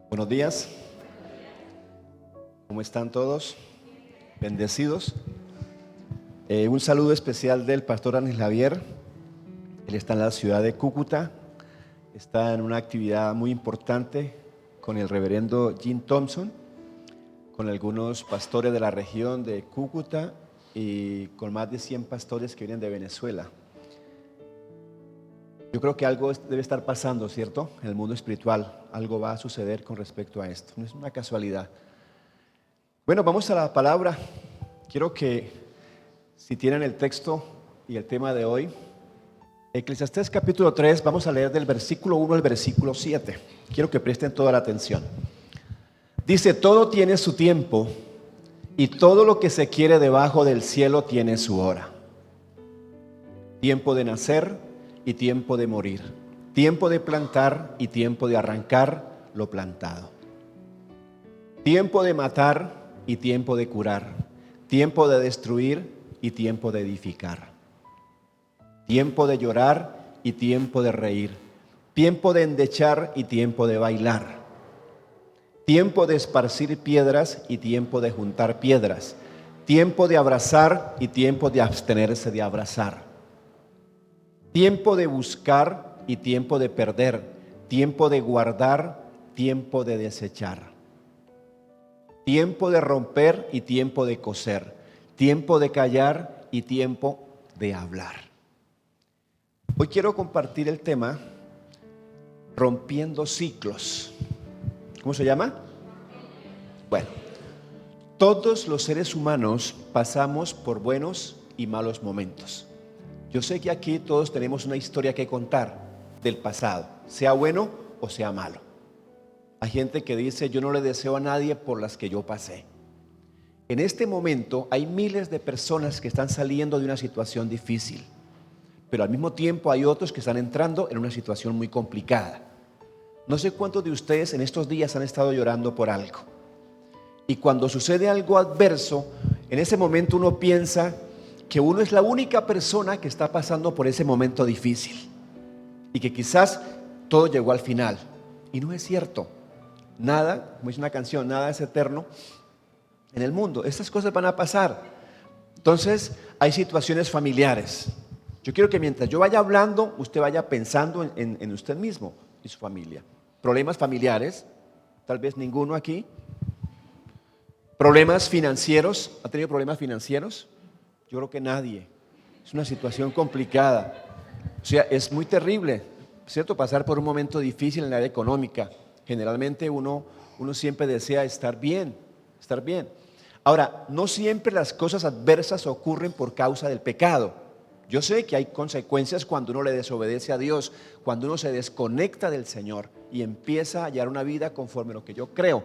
Buenos días, ¿cómo están todos? Bendecidos. Un saludo especial del pastor Ángel Javier. Él está en la ciudad de Cúcuta, está en una actividad muy importante con el reverendo Jim Thompson, con algunos pastores de la región de Cúcuta y con más de 100 pastores que vienen de Venezuela. Yo creo que algo debe estar pasando, ¿cierto? En el mundo espiritual, algo va a suceder con respecto a esto, no es una casualidad. Bueno, vamos a la palabra. Quiero que, si tienen el texto y el tema de hoy, Eclesiastés capítulo 3, vamos a leer del versículo 1 al versículo 7. Quiero que presten toda la atención. Dice: todo tiene su tiempo y todo lo que se quiere debajo del cielo tiene su hora. Tiempo de nacer y tiempo de morir, tiempo de plantar y tiempo de arrancar lo plantado, tiempo de matar y tiempo de curar, tiempo de destruir y tiempo de edificar, tiempo de llorar y tiempo de reír, tiempo de endechar y tiempo de bailar, tiempo de esparcir piedras y tiempo de juntar piedras, tiempo de abrazar y tiempo de abstenerse de abrazar, tiempo de buscar y tiempo de perder, tiempo de guardar, tiempo de desechar, tiempo de romper y tiempo de coser, tiempo de callar y tiempo de hablar. Hoy quiero compartir el tema rompiendo ciclos. ¿Cómo se llama? Bueno, todos los seres humanos pasamos por buenos y malos momentos. Yo sé que aquí todos tenemos una historia que contar del pasado, sea bueno o sea malo. Hay gente que dice: yo no le deseo a nadie por las que yo pasé. En este momento hay miles de personas que están saliendo de una situación difícil, pero al mismo tiempo hay otros que están entrando en una situación muy complicada. No sé cuántos de ustedes en estos días han estado llorando por algo, y cuando sucede algo adverso, en ese momento uno piensa que uno es la única persona que está pasando por ese momento difícil y que quizás todo llegó al final, y no es cierto. Nada, como dice una canción, nada es eterno en el mundo. Estas cosas van a pasar. Entonces hay situaciones familiares. Yo quiero que mientras yo vaya hablando, usted vaya pensando en usted mismo y su familia. Problemas familiares, tal vez ninguno aquí. Problemas financieros. ¿Ha tenido problemas financieros? Yo creo que nadie. Es una situación complicada. O sea, es muy terrible, ¿cierto? Pasar por un momento difícil en la área económica. Generalmente uno siempre desea estar bien, estar bien. Ahora, no siempre las cosas adversas ocurren por causa del pecado. Yo sé que hay consecuencias cuando uno le desobedece a Dios, cuando uno se desconecta del Señor y empieza a hallar una vida conforme a lo que yo creo.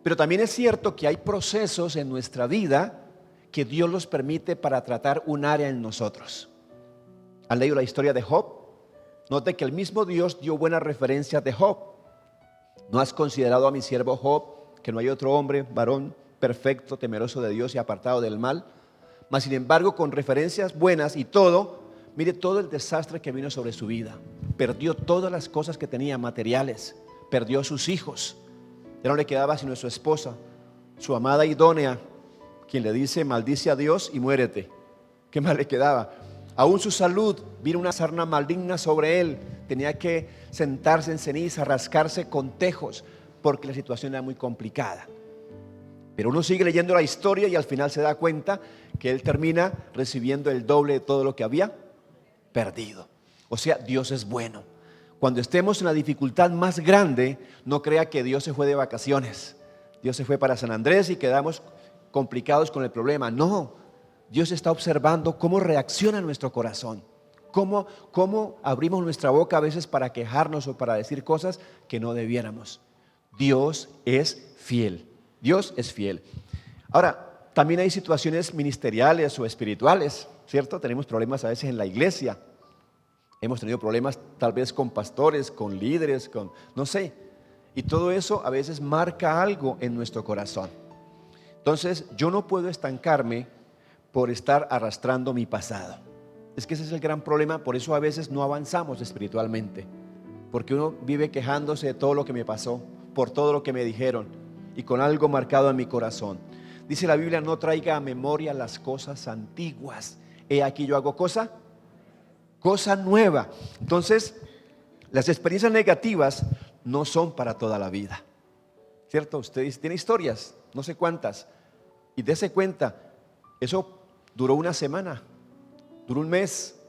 Pero también es cierto que hay procesos en nuestra vida que Dios los permite para tratar un área en nosotros. ¿Han leído la historia de Job? Note que el mismo Dios dio buenas referencias de Job. ¿No has considerado a mi siervo Job, que no hay otro hombre, varón, perfecto, temeroso de Dios y apartado del mal? Mas sin embargo, con referencias buenas y todo, mire todo el desastre que vino sobre su vida. Perdió todas las cosas que tenía materiales, perdió sus hijos. Ya no le quedaba sino su esposa, su amada idónea, quien le dice: maldice a Dios y muérete. ¿Qué más le quedaba? Aún su salud, vino una sarna maligna sobre él, tenía que sentarse en ceniza, rascarse con tejos, porque la situación era muy complicada. Pero uno sigue leyendo la historia y al final se da cuenta que él termina recibiendo el doble de todo lo que había perdido. O sea, Dios es bueno. Cuando estemos en la dificultad más grande, no crea que Dios se fue de vacaciones. Dios se fue para San Andrés y quedamos complicados con el problema. No, Dios está observando cómo reacciona nuestro corazón. Cómo abrimos nuestra boca a veces para quejarnos o para decir cosas que no debiéramos. Dios es fiel. Dios es fiel. Ahora, también hay situaciones ministeriales o espirituales, ¿cierto? Tenemos problemas a veces en la iglesia. Hemos tenido problemas tal vez con pastores, con líderes, no sé. Y todo eso a veces marca algo en nuestro corazón. Entonces, yo no puedo estancarme por estar arrastrando mi pasado. Es que ese es el gran problema, por eso a veces no avanzamos espiritualmente. Porque uno vive quejándose de todo lo que me pasó, por todo lo que me dijeron y con algo marcado en mi corazón. Dice la Biblia, no traiga a memoria las cosas antiguas. He aquí yo hago cosa nueva. Entonces, las experiencias negativas no son para toda la vida, ¿cierto? Usted tiene historias, no sé cuántas, y dése cuenta, eso duró una semana, duró un mes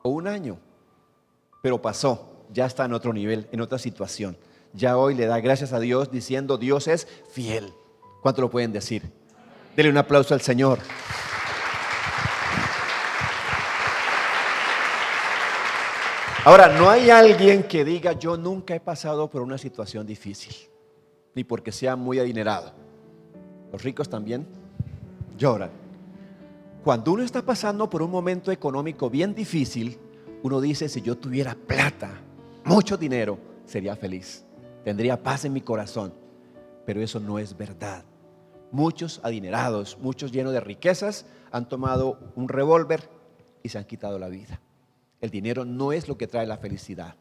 o un año, pero pasó, ya está en otro nivel, en otra situación. Ya hoy le da gracias a Dios diciendo, Dios es fiel. ¿Cuánto lo pueden decir? Dele un aplauso al Señor. Ahora, no hay alguien que diga, yo nunca he pasado por una situación difícil, ni porque sea muy adinerado. Los ricos también lloran. Cuando uno está pasando por un momento económico bien difícil, uno dice, si yo tuviera plata, mucho dinero, sería feliz, tendría paz en mi corazón. Pero eso no es verdad. Muchos adinerados, muchos llenos de riquezas, han tomado un revólver y se han quitado la vida. El dinero no es lo que trae la felicidad.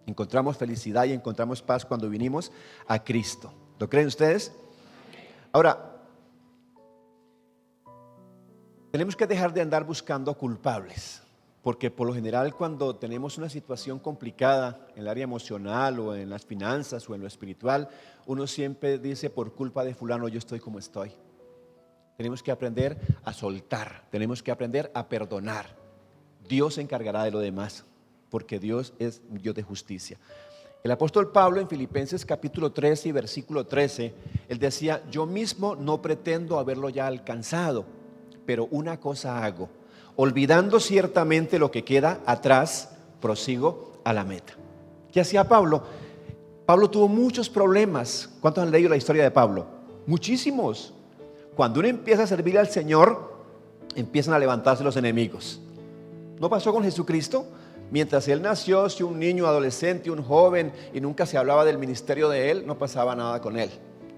Encontramos felicidad y encontramos paz cuando vinimos a Cristo. ¿Lo creen ustedes? Ahora, tenemos que dejar de andar buscando culpables, porque por lo general cuando tenemos una situación complicada en el área emocional o en las finanzas o en lo espiritual, uno siempre dice, por culpa de fulano yo estoy como estoy. Tenemos que aprender a soltar, tenemos que aprender a perdonar. Dios se encargará de lo demás, porque Dios es Dios de justicia. El apóstol Pablo en Filipenses capítulo 13 y versículo 13, él decía, yo mismo no pretendo haberlo ya alcanzado, pero una cosa hago, olvidando ciertamente lo que queda atrás, prosigo a la meta. ¿Qué hacía Pablo? Pablo tuvo muchos problemas. ¿Cuántos han leído la historia de Pablo? Muchísimos. Cuando uno empieza a servir al Señor, empiezan a levantarse los enemigos. ¿No pasó con Jesucristo? Mientras Él nació, si un niño, adolescente, un joven, y nunca se hablaba del ministerio de Él, no pasaba nada con Él.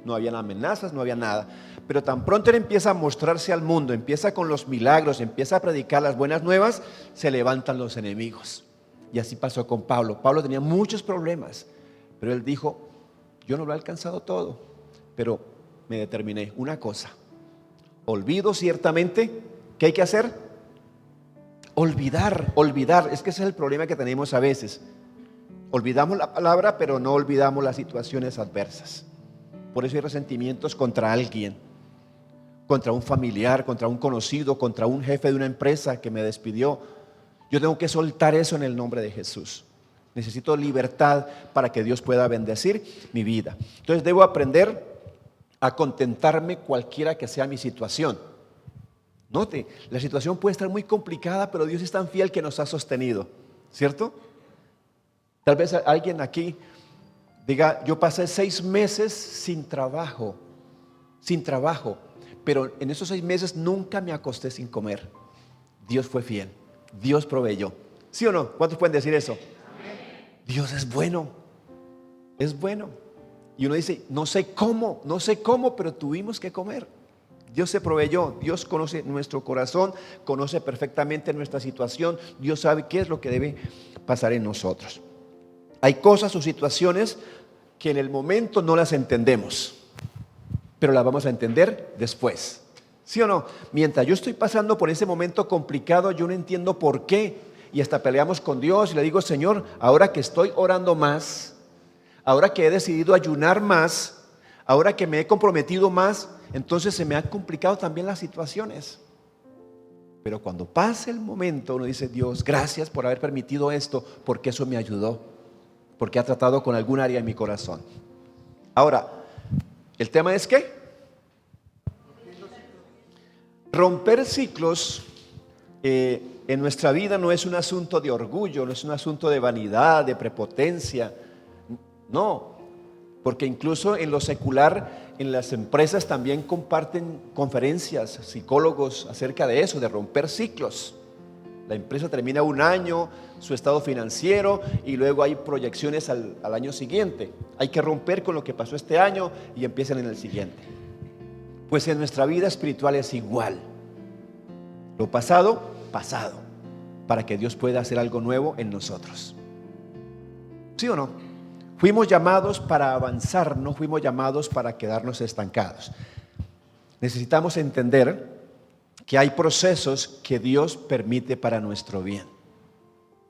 No habían amenazas, no había nada. Pero tan pronto Él empieza a mostrarse al mundo, empieza con los milagros, empieza a predicar las buenas nuevas, se levantan los enemigos. Y así pasó con Pablo. Pablo tenía muchos problemas, pero él dijo, yo no lo he alcanzado todo, pero me determiné una cosa. Olvido ciertamente, ¿qué hay que hacer? Olvidar. Es que ese es el problema que tenemos a veces. Olvidamos la palabra, pero no olvidamos las situaciones adversas. Por eso hay resentimientos contra alguien, contra un familiar, contra un conocido, contra un jefe de una empresa que me despidió. Yo tengo que soltar eso en el nombre de Jesús. Necesito libertad para que Dios pueda bendecir mi vida. Entonces debo aprender a contentarme cualquiera que sea mi situación. Note, la situación puede estar muy complicada, pero Dios es tan fiel que nos ha sostenido, ¿cierto? Tal vez alguien aquí diga, yo pasé 6 meses sin trabajo, pero en esos 6 meses nunca me acosté sin comer. Dios fue fiel, Dios proveyó. ¿Sí o no? ¿Cuántos pueden decir eso? Dios es bueno. Y uno dice, no sé cómo, pero tuvimos que comer. Dios se proveyó, Dios conoce nuestro corazón, conoce perfectamente nuestra situación, Dios sabe qué es lo que debe pasar en nosotros. Hay cosas o situaciones que en el momento no las entendemos, pero las vamos a entender después. ¿Sí o no? Mientras yo estoy pasando por ese momento complicado, yo no entiendo por qué. y hasta peleamos con Dios y le digo, Señor, ahora que estoy orando más, ahora que he decidido ayunar más, ahora que me he comprometido más, entonces se me han complicado también las situaciones. Pero cuando pasa el momento, uno dice, Dios, gracias por haber permitido esto, porque eso me ayudó, porque ha tratado con algún área en mi corazón. Ahora, el tema es ¿qué? Romper ciclos en nuestra vida no es un asunto de orgullo, no es un asunto de vanidad, de prepotencia, no, porque incluso en lo secular, en las empresas también comparten conferencias, psicólogos acerca de eso, de romper ciclos. La empresa termina un año, su estado financiero, y luego hay proyecciones al año siguiente. Hay que romper con lo que pasó este año y empiezan en el siguiente. Pues en nuestra vida espiritual es igual. Lo pasado, pasado, para que Dios pueda hacer algo nuevo en nosotros. ¿Sí o no? Fuimos llamados para avanzar, no fuimos llamados para quedarnos estancados. Necesitamos entender que hay procesos que Dios permite para nuestro bien.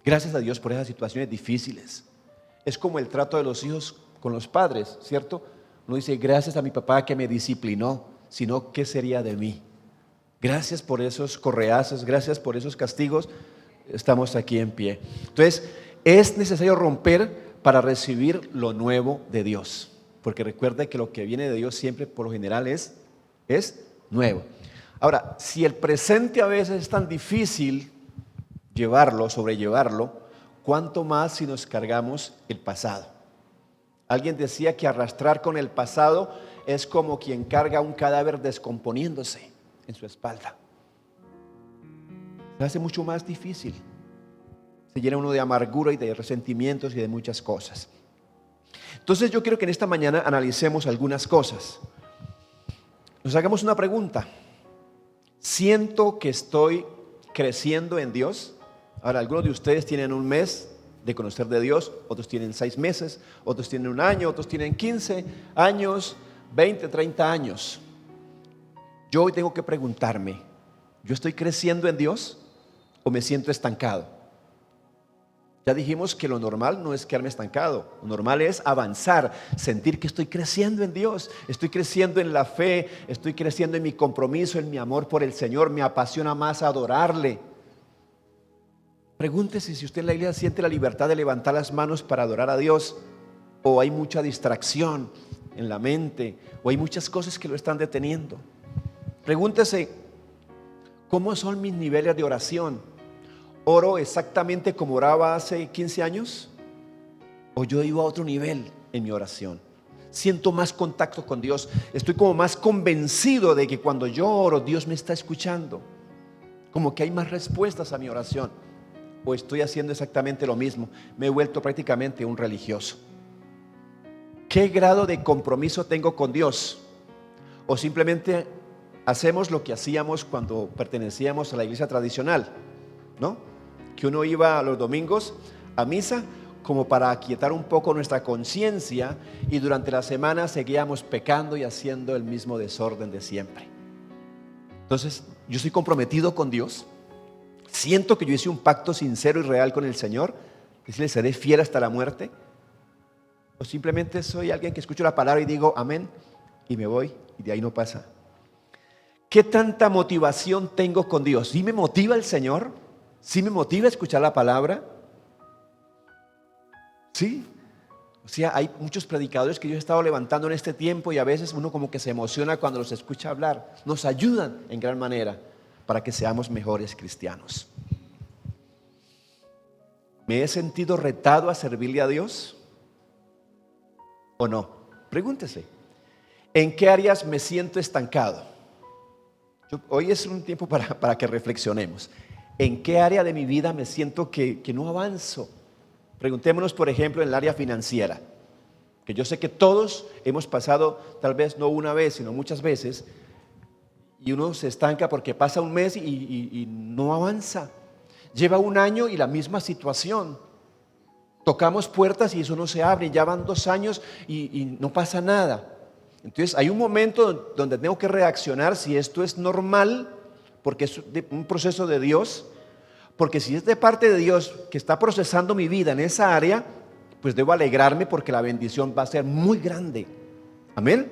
Gracias a Dios por esas situaciones difíciles. Es como el trato de los hijos con los padres, ¿cierto? Uno dice, gracias a mi papá que me disciplinó, sino ¿qué sería de mí? Gracias por esos correazos, gracias por esos castigos, estamos aquí en pie. Entonces, es necesario romper para recibir lo nuevo de Dios, porque recuerda que lo que viene de Dios siempre por lo general es nuevo. Ahora, si el presente a veces es tan difícil sobrellevarlo, ¿cuánto más si nos cargamos el pasado? Alguien decía que arrastrar con el pasado es como quien carga un cadáver descomponiéndose en su espalda. Se hace mucho más difícil. Se llena uno de amargura y de resentimientos y de muchas cosas. Entonces yo quiero que en esta mañana analicemos algunas cosas. Nos hagamos una pregunta. ¿Siento que estoy creciendo en Dios? Ahora, algunos de ustedes tienen un mes de conocer de Dios, otros tienen 6 meses, otros tienen un año, otros tienen 15 años, 20, 30 años. Yo hoy tengo que preguntarme, ¿yo estoy creciendo en Dios o me siento estancado? Ya dijimos que lo normal no es quedarme estancado, lo normal es avanzar, sentir que estoy creciendo en Dios, estoy creciendo en la fe, estoy creciendo en mi compromiso, en mi amor por el Señor, me apasiona más adorarle. Pregúntese si usted en la iglesia siente la libertad de levantar las manos para adorar a Dios, o hay mucha distracción en la mente, o hay muchas cosas que lo están deteniendo. Pregúntese, ¿cómo son mis niveles de oración? ¿Oro exactamente como oraba hace 15 años? ¿O yo iba a otro nivel en mi oración? Siento más contacto con Dios. Estoy como más convencido de que cuando yo oro, Dios me está escuchando. Como que hay más respuestas a mi oración. ¿O estoy haciendo exactamente lo mismo? Me he vuelto prácticamente un religioso. ¿Qué grado de compromiso tengo con Dios? ¿O simplemente hacemos lo que hacíamos cuando pertenecíamos a la iglesia tradicional? ¿No? Que uno iba los domingos a misa como para aquietar un poco nuestra conciencia y durante la semana seguíamos pecando y haciendo el mismo desorden de siempre. Entonces, yo estoy comprometido con Dios, siento que yo hice un pacto sincero y real con el Señor, decirle seré fiel hasta la muerte, o simplemente soy alguien que escucho la palabra y digo amén y me voy y de ahí no pasa. ¿Qué tanta motivación tengo con Dios? ¿Sí me motiva el Señor? ¿Sí me motiva a escuchar la palabra? Sí. O sea, hay muchos predicadores que yo he estado levantando en este tiempo y a veces uno como que se emociona cuando los escucha hablar. Nos ayudan en gran manera para que seamos mejores cristianos. ¿Me he sentido retado a servirle a Dios? ¿O no? Pregúntese. ¿En qué áreas me siento estancado? Hoy es un tiempo para que reflexionemos. ¿En qué área de mi vida me siento que no avanzo? Preguntémonos, por ejemplo, en el área financiera, que yo sé que todos hemos pasado, tal vez no una vez, sino muchas veces, y uno se estanca porque pasa un mes y no avanza. Lleva un año y la misma situación. Tocamos puertas y eso no se abre, ya van 2 años y no pasa nada. Entonces hay un momento donde tengo que reaccionar si esto es normal, porque es un proceso de Dios, Porque si es de parte de Dios que está procesando mi vida en esa área, pues debo alegrarme porque la bendición va a ser muy grande. Amén.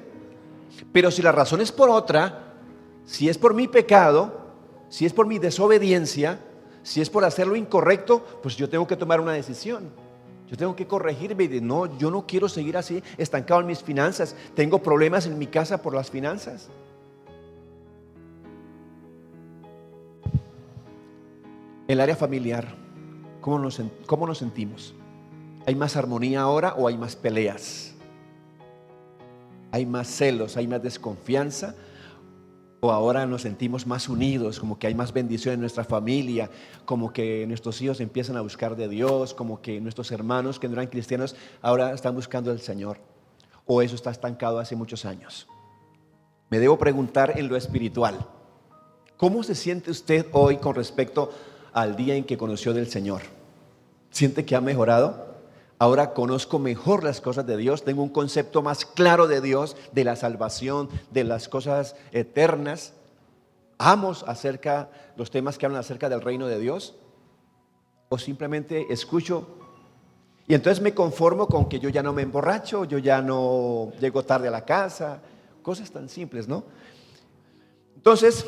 Pero si la razón es por otra, si es por mi pecado, si es por mi desobediencia, si es por hacer lo incorrecto, pues yo tengo que tomar una decisión. Yo tengo que corregirme y decir, no, yo no quiero seguir así, estancado en mis finanzas. Tengo problemas en mi casa por las finanzas. El área familiar, ¿cómo nos sentimos? ¿Hay más armonía ahora o hay más peleas? ¿Hay más celos, hay más desconfianza? ¿O ahora nos sentimos más unidos, como que hay más bendición en nuestra familia, como que nuestros hijos empiezan a buscar de Dios, como que nuestros hermanos que no eran cristianos ahora están buscando al Señor? ¿O eso está estancado hace muchos años? Me debo preguntar en lo espiritual, ¿cómo se siente usted hoy con respecto al día en que conoció del Señor? ¿Siente que ha mejorado? Ahora conozco mejor las cosas de Dios, tengo un concepto más claro de Dios, de la salvación, de las cosas eternas. ¿Amo acerca los temas que hablan acerca del reino de Dios? ¿O simplemente escucho y entonces me conformo con que yo ya no me emborracho, yo ya no llego tarde a la casa? Cosas tan simples, ¿no? Entonces,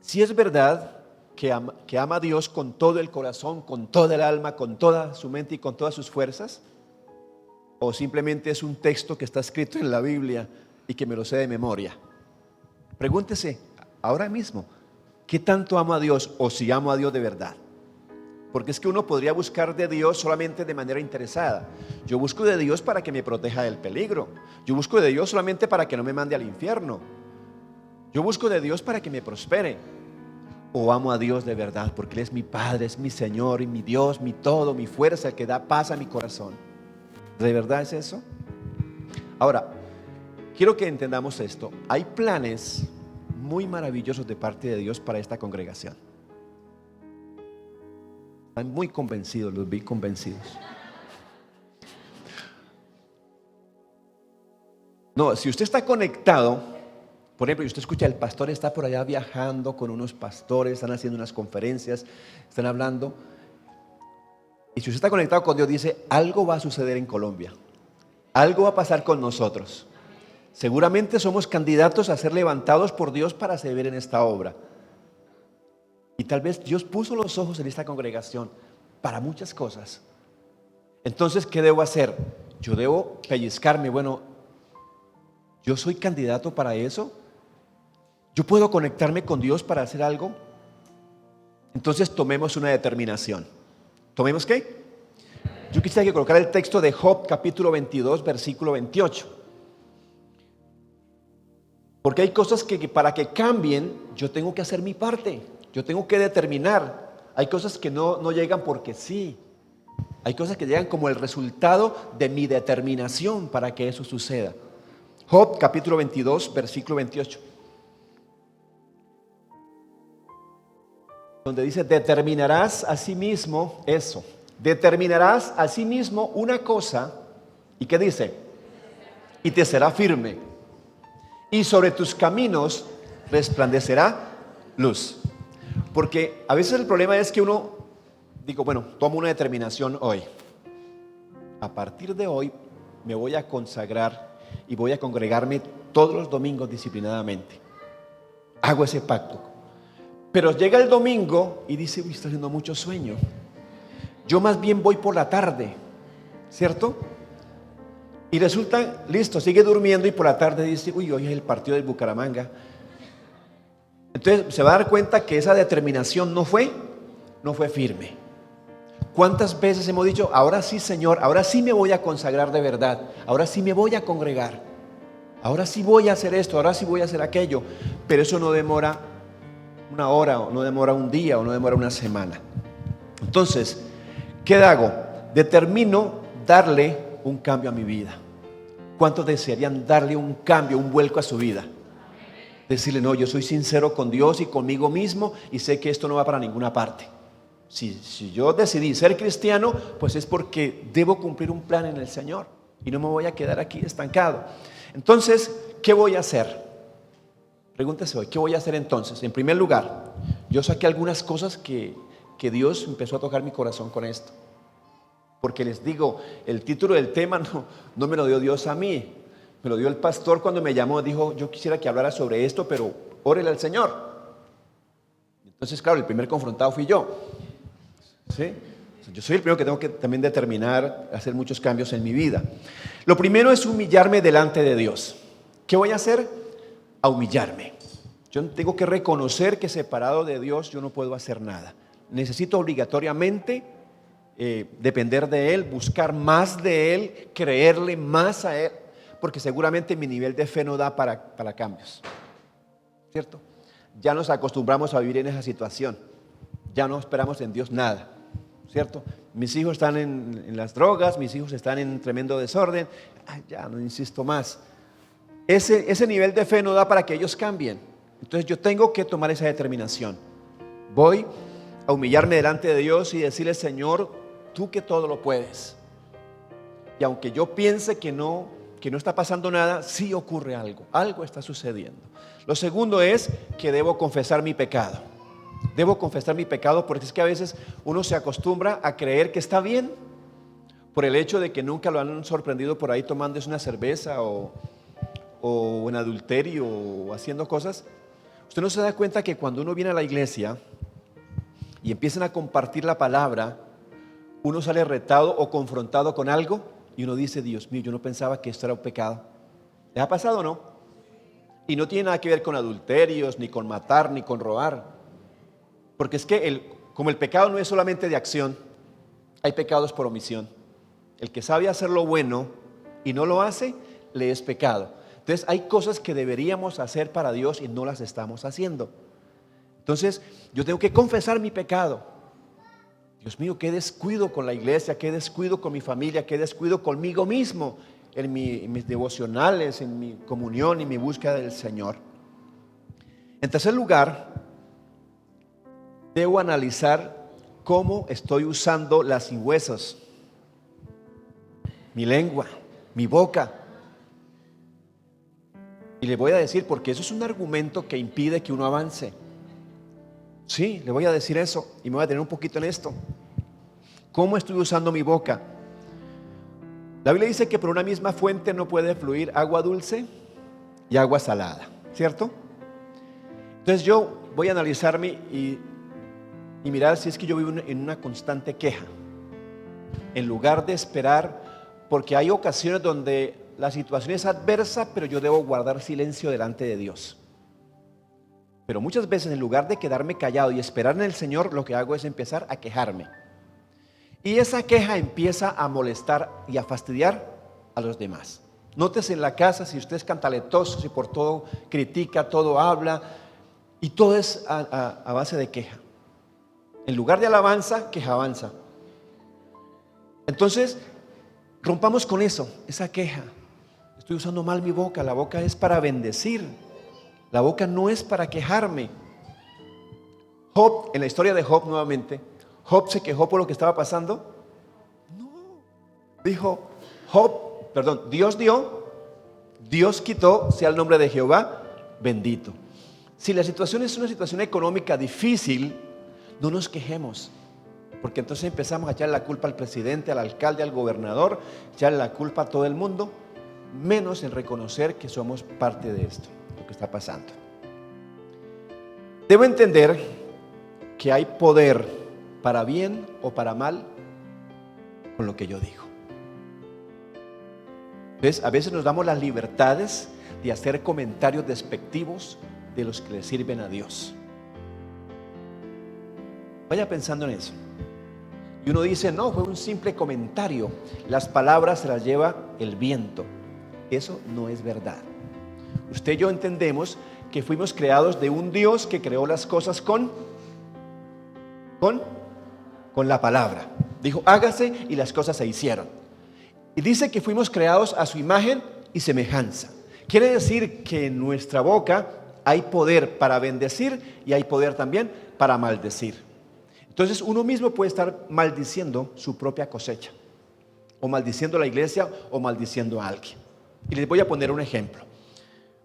si es verdad que ama a Dios con todo el corazón, con toda el alma, con toda su mente y con todas sus fuerzas, o simplemente es un texto que está escrito en la Biblia y que me lo sé de memoria. Pregúntese ahora mismo, ¿qué tanto amo a Dios o si amo a Dios de verdad? Porque es que uno podría buscar de Dios solamente de manera interesada. Yo busco de Dios para que me proteja del peligro. Yo busco de Dios solamente para que no me mande al infierno. Yo busco de Dios para que me prospere. ¿O amo a Dios de verdad? Porque Él es mi Padre, es mi Señor y mi Dios, mi todo, mi fuerza, el que da paz a mi corazón. ¿De verdad es eso? Ahora, quiero que entendamos esto. Hay planes muy maravillosos de parte de Dios para esta congregación. Están muy convencidos, los vi convencidos. No, si usted está conectado, por ejemplo, y usted escucha, el pastor está por allá viajando con unos pastores, están haciendo unas conferencias, están hablando. Y si usted está conectado con Dios, dice, algo va a suceder en Colombia. Algo va a pasar con nosotros. Seguramente somos candidatos a ser levantados por Dios para servir en esta obra. Y tal vez Dios puso los ojos en esta congregación para muchas cosas. Entonces, ¿qué debo hacer? Yo debo pellizcarme. Bueno, ¿yo soy candidato para eso? ¿Yo puedo conectarme con Dios para hacer algo? Entonces tomemos una determinación. ¿Tomemos qué? Yo quisiera que colocara el texto de Job capítulo 22 versículo 28. Porque hay cosas que para que cambien yo tengo que hacer mi parte. Yo tengo que determinar. Hay cosas que no llegan porque sí. Hay cosas que llegan como el resultado de mi determinación para que eso suceda. Job capítulo 22 versículo 28. Donde dice, determinarás a sí mismo eso. Determinarás a sí mismo una cosa. ¿Y qué dice? Y te será firme. Y sobre tus caminos resplandecerá luz. Porque a veces el problema es que uno, digo, bueno, tomo una determinación hoy. A partir de hoy me voy a consagrar y voy a congregarme todos los domingos disciplinadamente. Hago ese pacto. Pero llega el domingo y dice, uy, está haciendo mucho sueño. Yo más bien voy por la tarde, ¿cierto? Y resulta, listo, sigue durmiendo y por la tarde dice, uy, hoy es el partido del Bucaramanga. Entonces se va a dar cuenta que esa determinación no fue firme. ¿Cuántas veces hemos dicho, ahora sí, Señor, ahora sí me voy a consagrar de verdad, ahora sí me voy a congregar, ahora sí voy a hacer esto, ahora sí voy a hacer aquello? Pero eso no demora una hora, o no demora un día, o no demora una semana. Entonces, ¿qué hago? Determino darle un cambio a mi vida. ¿Cuántos desearían darle un cambio, un vuelco a su vida? Decirle, no, yo soy sincero con Dios y conmigo mismo y sé que esto no va para ninguna parte. Si yo decidí ser cristiano, pues es porque debo cumplir un plan en el Señor y no me voy a quedar aquí estancado. Entonces, ¿qué voy a hacer? Pregúntese hoy, ¿qué voy a hacer entonces? En primer lugar, yo saqué algunas cosas que que Dios empezó a tocar mi corazón con esto. Porque les digo, el título del tema no me lo dio Dios a mí, me lo dio el pastor cuando me llamó, dijo, yo quisiera que hablara sobre esto, pero órele al Señor. Entonces, claro, el primer confrontado fui yo. ¿Sí? Yo soy el primero que tengo que también determinar, hacer muchos cambios en mi vida. Lo primero es humillarme delante de Dios. ¿Qué voy a hacer? A humillarme. Yo tengo que reconocer que separado de Dios yo no puedo hacer nada. Necesito obligatoriamente depender de Él, buscar más de Él, creerle más a Él, porque seguramente mi nivel de fe no da para cambios. ¿Cierto? Ya nos acostumbramos a vivir en esa situación. Ya no esperamos en Dios nada. ¿Cierto? Mis hijos están en las drogas, mis hijos están en tremendo desorden. Ya no insisto más. Ese nivel de fe no da para que ellos cambien. Entonces yo tengo que tomar esa determinación. Voy a humillarme delante de Dios y decirle, Señor, tú que todo lo puedes. Y aunque yo piense que no está pasando nada, sí ocurre algo está sucediendo. Lo segundo es que debo confesar mi pecado. Debo confesar mi pecado porque es que a veces uno se acostumbra a creer que está bien por el hecho de que nunca lo han sorprendido por ahí tomándose una cerveza o en adulterio o haciendo cosas. Usted no se da cuenta que cuando uno viene a la iglesia y empiezan a compartir la palabra, uno sale retado o confrontado con algo y uno dice, Dios mío, yo no pensaba que esto era un pecado. ¿Les ha pasado o no? Y no tiene nada que ver con adulterios, ni con matar, ni con robar. Porque es que como el pecado no es solamente de acción, hay pecados por omisión. El que sabe hacer lo bueno y no lo hace, le es pecado. Entonces hay cosas que deberíamos hacer para Dios y no las estamos haciendo. Entonces yo tengo que confesar mi pecado. Dios mío, qué descuido con la iglesia, qué descuido con mi familia, qué descuido conmigo mismo en mis devocionales, en mi comunión y mi búsqueda del Señor. En tercer lugar, debo analizar cómo estoy usando las sin huesos, mi lengua, mi boca. Y le voy a decir, porque eso es un argumento que impide que uno avance. Sí, le voy a decir eso y me voy a detener un poquito en esto. ¿Cómo estoy usando mi boca? La Biblia dice que por una misma fuente no puede fluir agua dulce y agua salada, ¿cierto? Entonces yo voy a analizarme y mirar si es que yo vivo en una constante queja, en lugar de esperar, porque hay ocasiones donde la situación es adversa, pero yo debo guardar silencio delante de Dios. Pero muchas veces en lugar de quedarme callado y esperar en el Señor, lo que hago es empezar a quejarme. Y esa queja empieza a molestar y a fastidiar a los demás. Nótese en la casa, si usted es cantaletoso, si por todo critica, todo habla, y todo es a base de queja. En lugar de alabanza, quejabanza. Entonces, rompamos con eso, esa queja. Estoy usando mal mi boca, la boca es para bendecir. La boca no es para quejarme. Job, en la historia de Job nuevamente, Job se quejó por lo que estaba pasando. No. Dijo, Dios dio, Dios quitó, sea el nombre de Jehová bendito. Si la situación es una situación económica difícil, no nos quejemos, porque entonces empezamos a echarle la culpa al presidente, al alcalde, al gobernador, echarle la culpa a todo el mundo, menos en reconocer que somos parte de esto, lo que está pasando. Debo entender que hay poder para bien o para mal con lo que yo digo. ¿Ves? A veces nos damos las libertades de hacer comentarios despectivos de los que le sirven a Dios. Vaya pensando en eso. Y uno dice, no, fue un simple comentario. Las palabras se las lleva el viento. Eso no es verdad. Usted y yo entendemos que fuimos creados de un Dios que creó las cosas con la palabra. Dijo, hágase, y las cosas se hicieron. Y dice que fuimos creados a su imagen y semejanza. Quiere decir que en nuestra boca hay poder para bendecir y hay poder también para maldecir. Entonces uno mismo puede estar maldiciendo su propia cosecha, o maldiciendo a la iglesia, o maldiciendo a alguien. Y les voy a poner un ejemplo.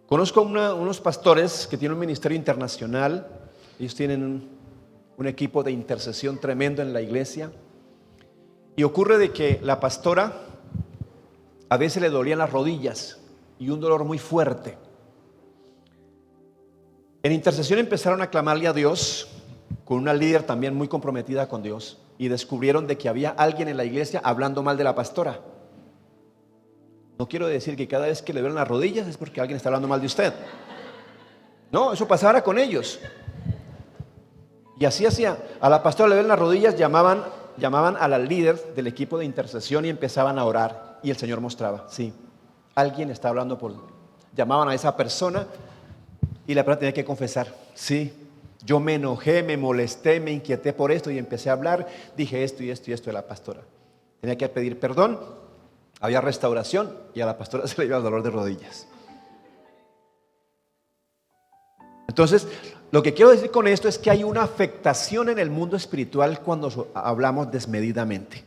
Conozco unos pastores que tienen un ministerio internacional. Ellos tienen un equipo de intercesión tremendo en la iglesia. Y ocurre de que la pastora a veces le dolían las rodillas y un dolor muy fuerte. En intercesión empezaron a clamarle a Dios con una líder también muy comprometida con Dios y descubrieron de que había alguien en la iglesia hablando mal de la pastora. No quiero decir que cada vez que le duelen las rodillas es porque alguien está hablando mal de usted. No, eso pasaba con ellos. Y así hacía. A la pastora le duelen las rodillas, llamaban a la líder del equipo de intercesión y empezaban a orar. Y el Señor mostraba, sí, alguien está hablando por... Llamaban a esa persona y la persona tenía que confesar, sí, yo me enojé, me molesté, me inquieté por esto y empecé a hablar, dije esto y esto y esto de la pastora. Tenía que pedir perdón, había restauración y a la pastora se le iba el dolor de rodillas. Entonces, lo que quiero decir con esto es que hay una afectación en el mundo espiritual cuando hablamos desmedidamente.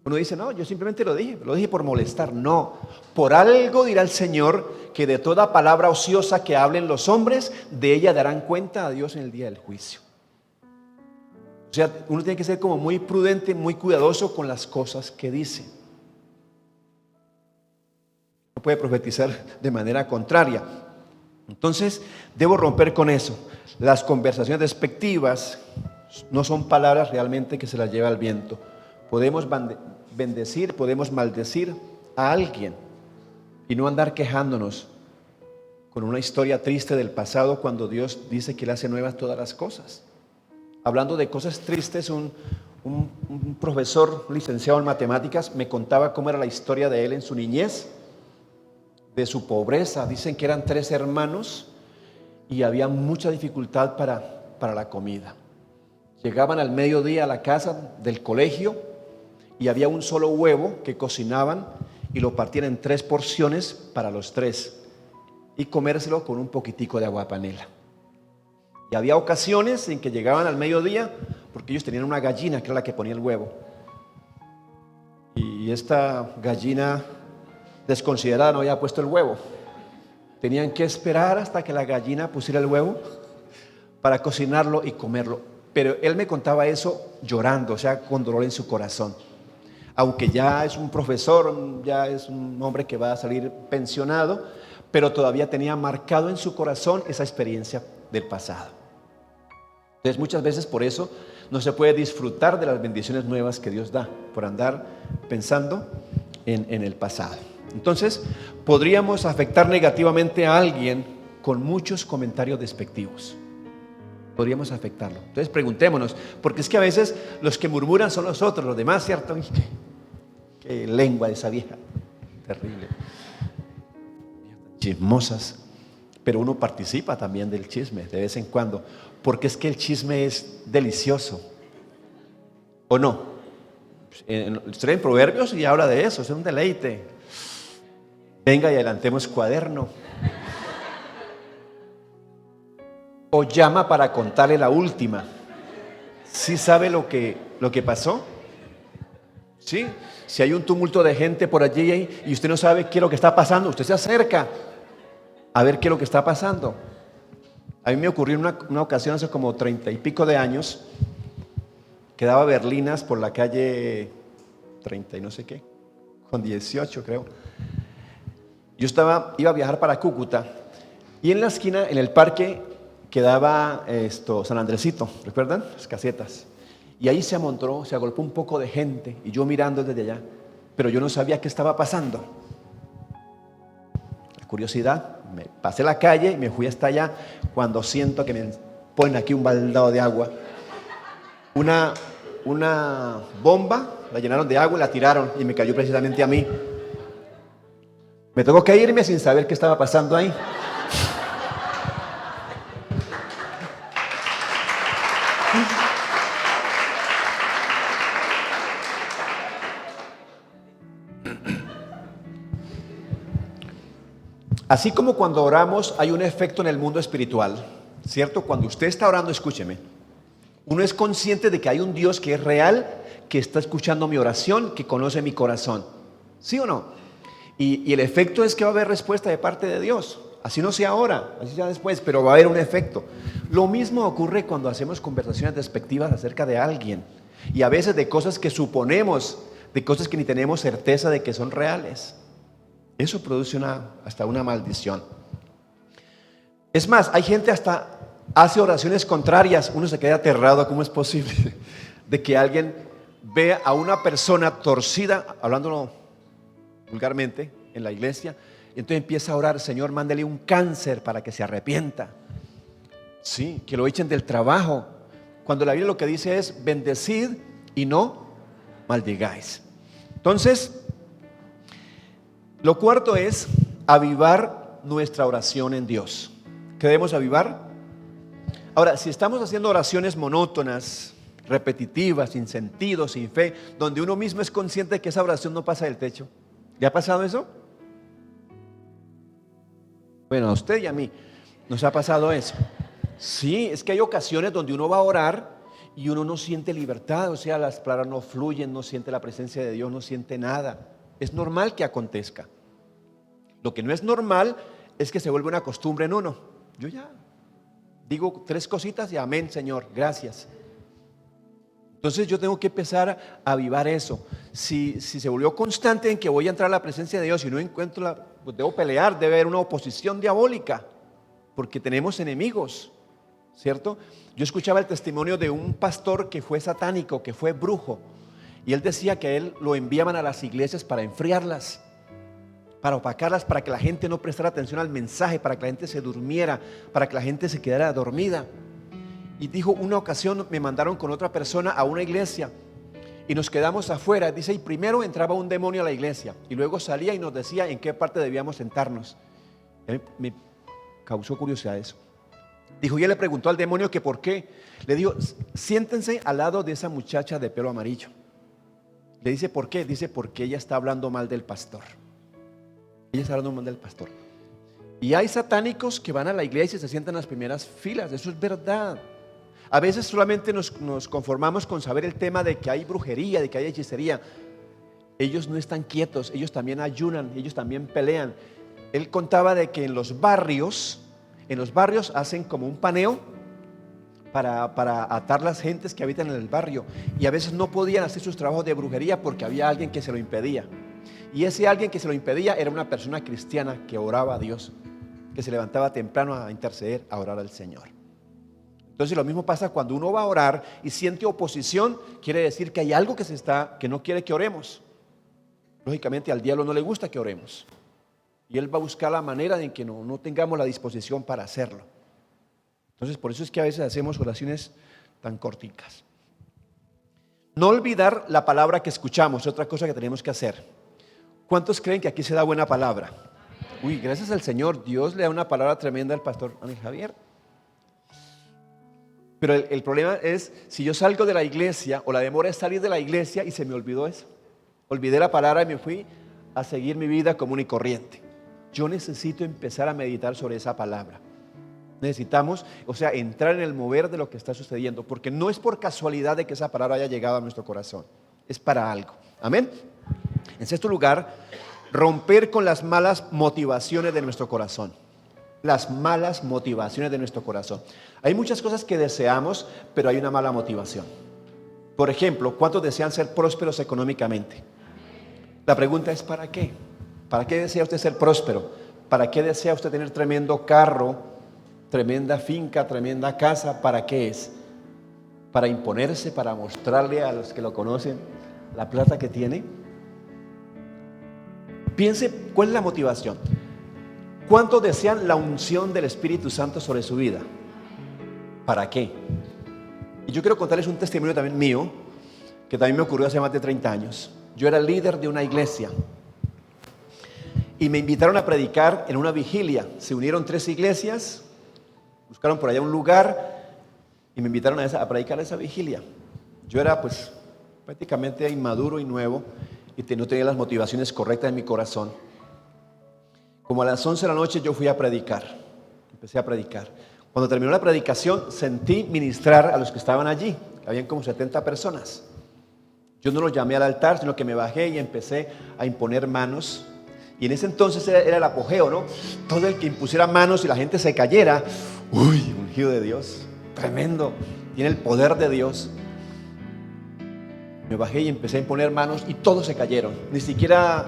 Uno dice, no, yo simplemente lo dije por molestar. No, por algo dirá el Señor que de toda palabra ociosa que hablen los hombres, de ella darán cuenta a Dios en el día del juicio. O sea, uno tiene que ser como muy prudente, muy cuidadoso con las cosas que dice. No puede profetizar de manera contraria. Entonces, debo romper con eso. Las conversaciones despectivas no son palabras realmente que se las lleva el viento. Podemos bendecir, podemos maldecir a alguien y no andar quejándonos con una historia triste del pasado cuando Dios dice que Él hace nuevas todas las cosas. Hablando de cosas tristes, un profesor licenciado en matemáticas me contaba cómo era la historia de él en su niñez, de su pobreza. Dicen que eran 3 hermanos y había mucha dificultad para la comida. Llegaban al mediodía a la casa del colegio y había un solo huevo que cocinaban y lo partían en 3 porciones para los 3 y comérselo con un poquitico de agua panela. Y había ocasiones en que llegaban al mediodía porque ellos tenían una gallina que era la que ponía el huevo. Y esta gallina desconsiderada no había puesto el huevo. Tenían que esperar hasta que la gallina pusiera el huevo para cocinarlo y comerlo. Pero él me contaba eso llorando, o sea, con dolor en su corazón. Aunque ya es un profesor, ya es un hombre que va a salir pensionado, pero todavía tenía marcado en su corazón esa experiencia del pasado. Entonces muchas veces por eso no se puede disfrutar de las bendiciones nuevas que Dios da, por andar pensando en el pasado. Entonces podríamos afectar negativamente a alguien con muchos comentarios despectivos. Podríamos afectarlo. Entonces preguntémonos, porque es que a veces los que murmuran son los otros, los demás, ¿cierto? Qué lengua de esa vieja, terrible, chismosas. Pero uno participa también del chisme de vez en cuando, porque es que el chisme es delicioso, ¿o no? Estoy en Proverbios y habla de eso, es un deleite. Venga y adelantemos cuaderno. O llama para contarle la última. ¿Sí sabe lo que pasó? ¿Sí? Si hay un tumulto de gente por allí y usted no sabe qué es lo que está pasando, usted se acerca a ver qué es lo que está pasando. A mí me ocurrió una ocasión hace como 30 y pico de años, que daba berlinas por la calle 30 y no sé qué, con 18 creo. Yo iba a viajar para Cúcuta y en la esquina, en el parque, quedaba San Andresito, ¿recuerdan? Las casetas. Y ahí se agolpó un poco de gente y yo mirando desde allá, pero yo no sabía qué estaba pasando. La curiosidad, me pasé la calle y me fui hasta allá cuando siento que me ponen aquí un baldado de agua. Una bomba, la llenaron de agua y la tiraron y me cayó precisamente a mí. Me tocó que irme sin saber qué estaba pasando ahí. Así como cuando oramos hay un efecto en el mundo espiritual, ¿cierto? Cuando usted está orando, escúcheme, uno es consciente de que hay un Dios que es real, que está escuchando mi oración, que conoce mi corazón, ¿sí o no? Y el efecto es que va a haber respuesta de parte de Dios, así no sea ahora, así sea después, pero va a haber un efecto. Lo mismo ocurre cuando hacemos conversaciones despectivas acerca de alguien y a veces de cosas que suponemos, de cosas que ni tenemos certeza de que son reales. Eso produce hasta una maldición. Es más, hay gente hasta hace oraciones contrarias. Uno se queda aterrado. ¿Cómo es posible de que alguien vea a una persona torcida, hablándolo vulgarmente, en la iglesia, y entonces empieza a orar: Señor, mándale un cáncer para que se arrepienta? Sí, que lo echen del trabajo, cuando la Biblia lo que dice es: bendecid y no maldigáis. Entonces, lo cuarto es avivar nuestra oración en Dios. ¿Qué debemos avivar? Ahora, si estamos haciendo oraciones monótonas, repetitivas, sin sentido, sin fe, donde uno mismo es consciente de que esa oración no pasa del techo. ¿Le ha pasado eso? Bueno, a usted y a mí nos ha pasado eso. Sí, es que hay ocasiones donde uno va a orar y uno no siente libertad, o sea, las palabras no fluyen, no siente la presencia de Dios, no siente nada. Es normal que acontezca. Lo que no es normal es que se vuelva una costumbre en uno. Yo ya digo 3 cositas y amén, Señor, gracias. Entonces yo tengo que empezar a avivar eso. Si se volvió constante en que voy a entrar a la presencia de Dios y no encuentro pues debo pelear, debe haber una oposición diabólica, porque tenemos enemigos, ¿cierto? Yo escuchaba el testimonio de un pastor que fue satánico, que fue brujo, y él decía que a él lo enviaban a las iglesias para enfriarlas, para opacarlas, para que la gente no prestara atención al mensaje, para que la gente se durmiera, para que la gente se quedara dormida. Y dijo, una ocasión me mandaron con otra persona a una iglesia y nos quedamos afuera. Dice, y primero entraba un demonio a la iglesia y luego salía y nos decía en qué parte debíamos sentarnos. Me causó curiosidad eso. Dijo, y él le preguntó al demonio que por qué. Le dijo, siéntense al lado de esa muchacha de pelo amarillo. Le dice, ¿por qué? Dice, porque ella está hablando mal del pastor. Ella está hablando mal del pastor. Y hay satánicos que van a la iglesia y se sientan en las primeras filas. Eso es verdad. A veces solamente nos conformamos con saber el tema de que hay brujería, de que hay hechicería. Ellos no están quietos, ellos también ayunan, ellos también pelean. Él contaba de que en los barrios hacen como un paneo para atar las gentes que habitan en el barrio. Y a veces no podían hacer sus trabajos de brujería porque había alguien que se lo impedía. Y ese alguien que se lo impedía era una persona cristiana que oraba a Dios, que se levantaba temprano a interceder, a orar al Señor. Entonces lo mismo pasa cuando uno va a orar y siente oposición, quiere decir que hay algo que no quiere que oremos. Lógicamente al diablo no le gusta que oremos y él va a buscar la manera de que no tengamos la disposición para hacerlo. Entonces por eso es que a veces hacemos oraciones tan corticas. No olvidar la palabra que escuchamos, otra cosa que tenemos que hacer. ¿Cuántos creen que aquí se da buena palabra? Uy, gracias al Señor, Dios le da una palabra tremenda al pastor Ángel Javier. Pero el problema es si yo salgo de la iglesia o la demora es salir de la iglesia y se me olvidó eso. Olvidé la palabra y me fui a seguir mi vida común y corriente. Yo necesito empezar a meditar sobre esa palabra. Necesitamos, entrar en el mover de lo que está sucediendo, porque no es por casualidad de que esa palabra haya llegado a nuestro corazón, es para algo. Amén. En sexto lugar, romper con las malas motivaciones de nuestro corazón. Las malas motivaciones de nuestro corazón. Hay muchas cosas que deseamos, pero hay una mala motivación. Por ejemplo, ¿cuántos desean ser prósperos económicamente? La pregunta es ¿para qué? ¿Para qué desea usted ser próspero? ¿Para qué desea usted tener tremendo carro, tremenda finca, tremenda casa? ¿Para qué es? ¿Para imponerse, para mostrarle a los que lo conocen la plata que tiene? Piense, ¿cuál es la motivación? ¿Cuántos desean la unción del Espíritu Santo sobre su vida? ¿Para qué? Y yo quiero contarles un testimonio también mío, que también me ocurrió hace más de 30 años. Yo era líder de una iglesia y me invitaron a predicar en una vigilia. Se unieron 3 iglesias, buscaron por allá un lugar y me invitaron a predicar a esa vigilia. Yo era pues prácticamente inmaduro y nuevo y no tenía las motivaciones correctas en mi corazón. Como a las 11 de la noche yo fui a predicar, empecé a predicar. Cuando terminó la predicación sentí ministrar a los que estaban allí, habían como 70 personas. Yo no los llamé al altar, sino que me bajé y empecé a imponer manos. Y en ese entonces era el apogeo, ¿no? Todo el que impusiera manos y la gente se cayera, Uy, ungido de Dios, tremendo, tiene el poder de Dios. Me bajé y empecé a imponer manos y todos se cayeron. Ni siquiera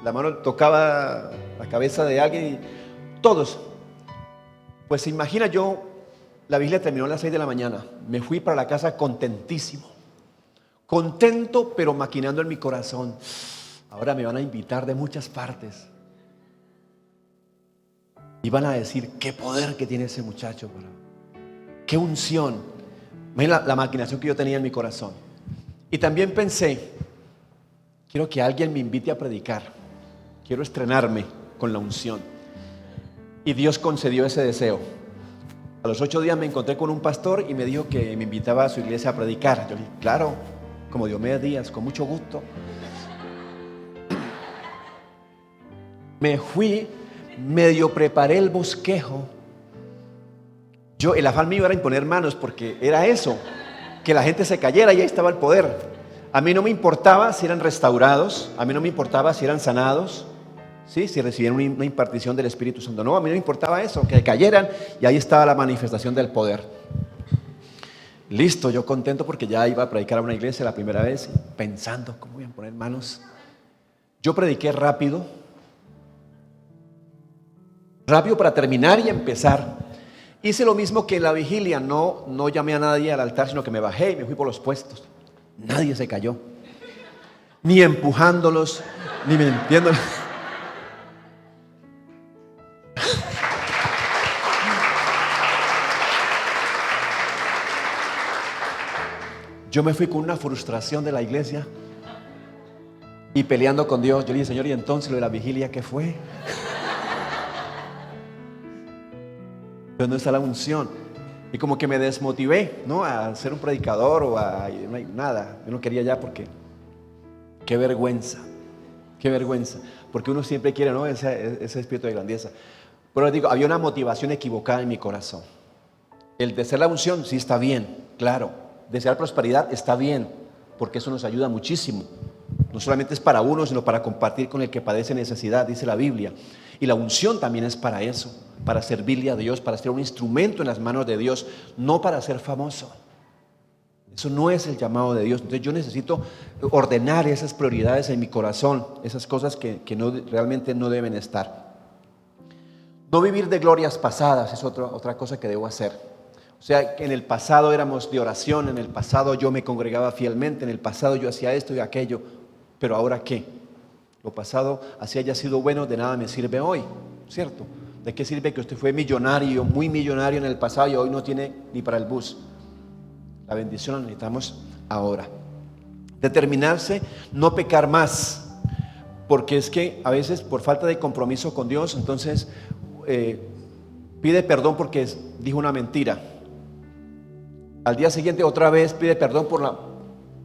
la mano tocaba la cabeza de alguien y todos. Pues se imagina, yo, la vigilia terminó a las 6 de la mañana. Me fui para la casa contentísimo. Contento, pero maquinando en mi corazón. Ahora me van a invitar de muchas partes. Y van a decir, qué poder que tiene ese muchacho. Qué unción. Miren la maquinación que yo tenía en mi corazón. Y también pensé, quiero que alguien me invite a predicar. Quiero estrenarme con la unción. Y Dios concedió ese deseo. A los 8 días me encontré con un pastor y me dijo que me invitaba a su iglesia a predicar. Yo le dije, claro, como Diomedes Díaz, con mucho gusto. Me fui, medio preparé el bosquejo. El afán mío era imponer manos porque era eso, que la gente se cayera y ahí estaba el poder. A mí no me importaba si eran restaurados, a mí no me importaba si eran sanados, ¿sí? Si recibían una impartición del Espíritu Santo. No, a mí no me importaba eso, que cayeran y ahí estaba la manifestación del poder. Listo, yo contento porque ya iba a predicar a una iglesia la primera vez, pensando cómo voy a poner manos. Yo prediqué rápido para terminar y empezar. Hice lo mismo que en la vigilia, no llamé a nadie al altar, sino que me bajé y me fui por los puestos. Nadie se cayó, ni empujándolos, ni mintiéndolos. Yo me fui con una frustración de la iglesia y peleando con Dios. Yo le dije, Señor, ¿y entonces lo de la vigilia qué fue? ¿Dónde está la unción? Y como que me desmotivé, ¿no? A ser un predicador o a nada. Yo no quería ya porque qué vergüenza, porque uno siempre quiere, ¿no? Ese espíritu de grandeza. Pero les digo, había una motivación equivocada en mi corazón. El desear la unción sí está bien, claro. Desear prosperidad está bien, porque eso nos ayuda muchísimo. No solamente es para uno, sino para compartir con el que padece necesidad, dice la Biblia. Y la unción también es para eso, para servirle a Dios, para ser un instrumento en las manos de Dios, no para ser famoso. Eso no es el llamado de Dios. Entonces yo necesito ordenar esas prioridades en mi corazón, esas cosas que realmente no deben estar. No vivir de glorias pasadas es otra cosa que debo hacer. O sea, que en el pasado éramos de oración, en el pasado yo me congregaba fielmente, en el pasado yo hacía esto y aquello, pero ¿ahora qué? Lo pasado, así haya sido bueno, de nada me sirve hoy, ¿cierto? ¿De qué sirve que usted fue millonario, muy millonario en el pasado y hoy no tiene ni para el bus? La bendición la necesitamos ahora. Determinarse, no pecar más, porque es que a veces por falta de compromiso con Dios, entonces pide perdón porque dijo una mentira. Al día siguiente otra vez pide perdón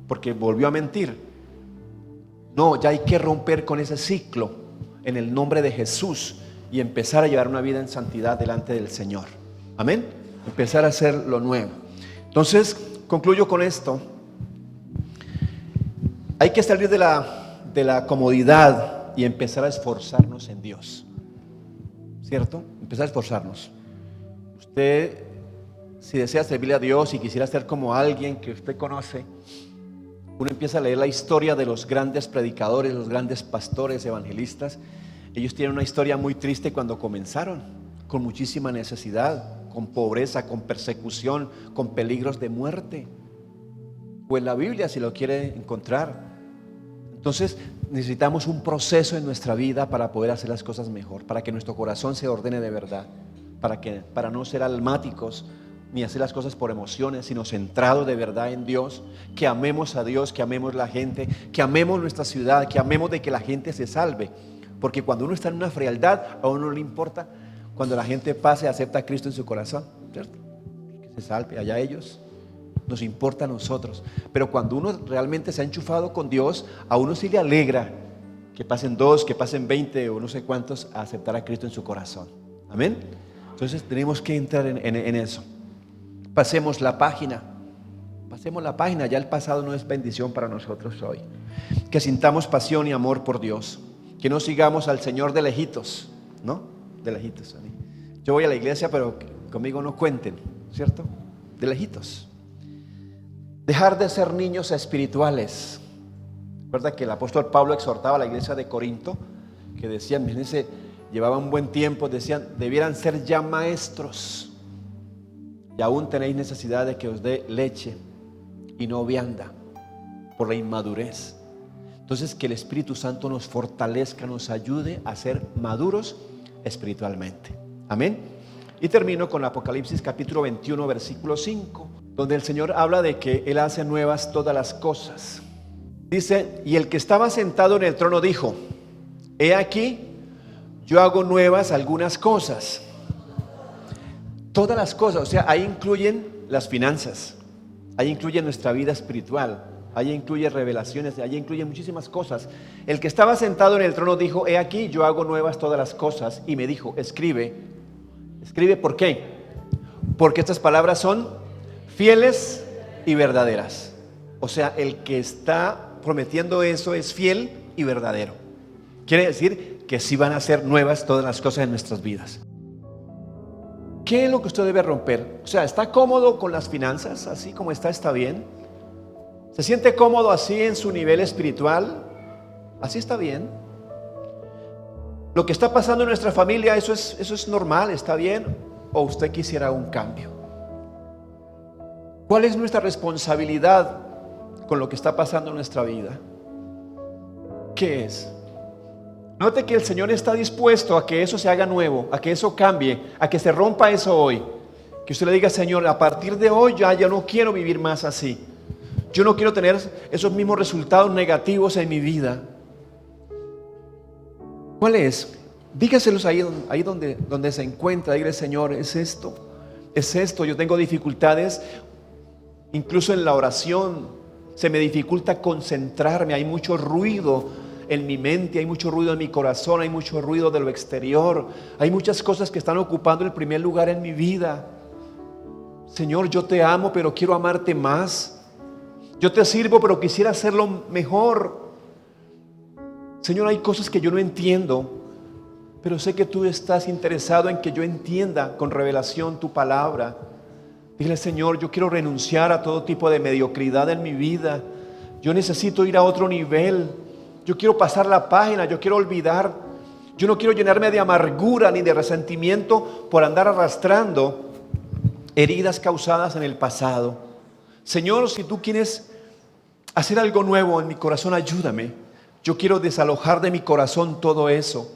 porque volvió a mentir. No, ya hay que romper con ese ciclo en el nombre de Jesús y empezar a llevar una vida en santidad delante del Señor. Amén. Empezar a hacer lo nuevo. Entonces, concluyo con esto. Hay que salir de la comodidad y empezar a esforzarnos en Dios. ¿Cierto? Empezar a esforzarnos. Usted, si desea servirle a Dios y quisiera ser como alguien que usted conoce, uno empieza a leer la historia de los grandes predicadores, los grandes pastores, evangelistas. Ellos tienen una historia muy triste cuando comenzaron, con muchísima necesidad, con pobreza, con persecución, con peligros de muerte. O en la Biblia si lo quiere encontrar. Entonces necesitamos un proceso en nuestra vida para poder hacer las cosas mejor, para que nuestro corazón se ordene de verdad, para no ser almáticos, ni hacer las cosas por emociones, sino centrados de verdad en Dios, que amemos a Dios, que amemos la gente, que amemos nuestra ciudad, que amemos de que la gente se salve. Porque cuando uno está en una frialdad, a uno no le importa cuando la gente pase y acepta a Cristo en su corazón, ¿cierto? Que se salve, allá ellos, nos importa a nosotros. Pero cuando uno realmente se ha enchufado con Dios, a uno sí le alegra que pasen 2, que pasen 20 o no sé cuántos a aceptar a Cristo en su corazón. Amén. Entonces tenemos que entrar en eso. Pasemos la página, ya el pasado no es bendición para nosotros hoy. Que sintamos pasión y amor por Dios, que no sigamos al Señor de lejitos, ¿no? De lejitos. Yo voy a la iglesia, pero conmigo no cuenten, ¿cierto? De lejitos. Dejar de ser niños espirituales. Recuerda que el apóstol Pablo exhortaba a la iglesia de Corinto, que decían, fíjense, llevaban un buen tiempo, decían, debieran ser ya maestros, y aún tenéis necesidad de que os dé leche y no vianda, por la inmadurez. Entonces, que el Espíritu Santo nos fortalezca, nos ayude a ser maduros espiritualmente. Amén. Y termino con Apocalipsis capítulo 21, versículo 5, donde el Señor habla de que Él hace nuevas todas las cosas. Dice, y el que estaba sentado en el trono dijo, he aquí, yo hago nuevas algunas cosas. Todas las cosas, o sea, ahí incluyen las finanzas, ahí incluye nuestra vida espiritual, ahí incluye revelaciones, ahí incluye muchísimas cosas. El que estaba sentado en el trono dijo, he aquí, yo hago nuevas todas las cosas. Y me dijo, escribe. Escribe, ¿por qué? Porque estas palabras son fieles y verdaderas. O sea, el que está prometiendo eso es fiel y verdadero. Quiere decir que sí van a ser nuevas todas las cosas en nuestras vidas. ¿Qué es lo que usted debe romper? O sea, ¿está cómodo con las finanzas? Así como está bien. ¿Se siente cómodo así en su nivel espiritual? Así está bien. Lo que está pasando en nuestra familia, eso es normal, está bien. ¿O usted quisiera un cambio? ¿Cuál es nuestra responsabilidad con lo que está pasando en nuestra vida? ¿Qué es? Note que el Señor está dispuesto a que eso se haga nuevo, a que eso cambie, a que se rompa eso hoy. Que usted le diga, Señor, a partir de hoy ya no quiero vivir más así. Yo no quiero tener esos mismos resultados negativos en mi vida. ¿Cuál es? Dígaselos ahí donde se encuentra. Dígale, Señor, es esto, yo tengo dificultades, incluso en la oración, se me dificulta concentrarme, hay mucho ruido en mi mente, hay mucho ruido en mi corazón, hay mucho ruido de lo exterior, hay muchas cosas que están ocupando el primer lugar en mi vida. Señor, yo te amo, pero quiero amarte más. Yo te sirvo, pero quisiera hacerlo mejor. Señor, hay cosas que yo no entiendo, pero sé que tú estás interesado en que yo entienda con revelación tu palabra. Dile, Señor, yo quiero renunciar a todo tipo de mediocridad en mi vida. Yo necesito ir a otro nivel. Yo quiero pasar la página, yo quiero olvidar. Yo no quiero llenarme de amargura ni de resentimiento por andar arrastrando heridas causadas en el pasado. Señor, si tú quieres hacer algo nuevo en mi corazón, ayúdame. Yo quiero desalojar de mi corazón todo eso.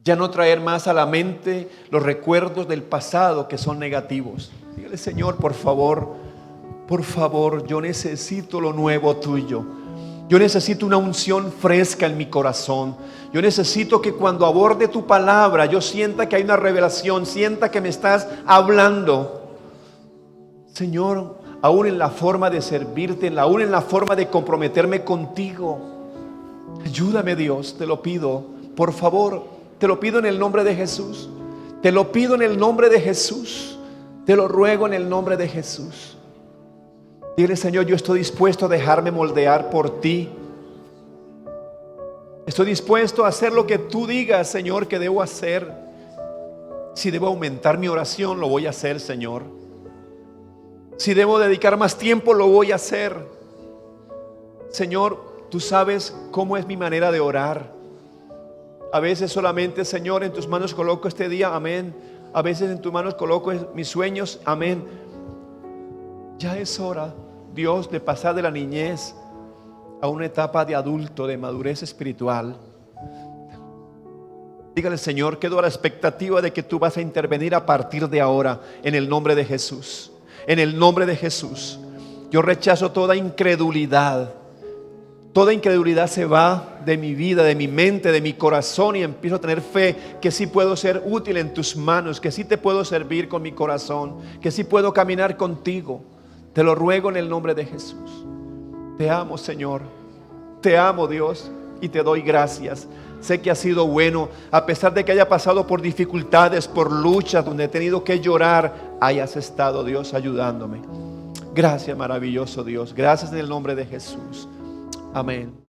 Ya no traer más a la mente los recuerdos del pasado que son negativos. Dígale, Señor, por favor, yo necesito lo nuevo tuyo. Yo necesito una unción fresca en mi corazón. Yo necesito que cuando aborde tu palabra, yo sienta que hay una revelación, sienta que me estás hablando. Señor, aún en la forma de servirte, aún en la forma de comprometerme contigo. Ayúdame, Dios, te lo pido, por favor, te lo pido en el nombre de Jesús. Te lo pido en el nombre de Jesús. Te lo ruego en el nombre de Jesús. Dile, Señor, yo estoy dispuesto a dejarme moldear por ti. Estoy dispuesto a hacer lo que tú digas, Señor, que debo hacer. Si debo aumentar mi oración, lo voy a hacer, Señor. Si debo dedicar más tiempo, lo voy a hacer. Señor, tú sabes cómo es mi manera de orar. A veces solamente, Señor, en tus manos coloco este día, amén. A veces en tus manos coloco mis sueños, amén. Ya es hora, Dios, de pasar de la niñez a una etapa de adulto, de madurez espiritual. Dígale, Señor, quedo a la expectativa de que tú vas a intervenir a partir de ahora, en el nombre de Jesús. En el nombre de Jesús. Yo rechazo toda incredulidad. Toda incredulidad se va de mi vida, de mi mente, de mi corazón, y empiezo a tener fe que sí puedo ser útil en tus manos, que sí te puedo servir con mi corazón, que sí puedo caminar contigo. Te lo ruego en el nombre de Jesús. Te amo, Señor. Te amo, Dios, y te doy gracias. Sé que has sido bueno, a pesar de que haya pasado por dificultades, por luchas, donde he tenido que llorar, hayas estado, Dios, ayudándome. Gracias, maravilloso Dios. Gracias en el nombre de Jesús. Amén.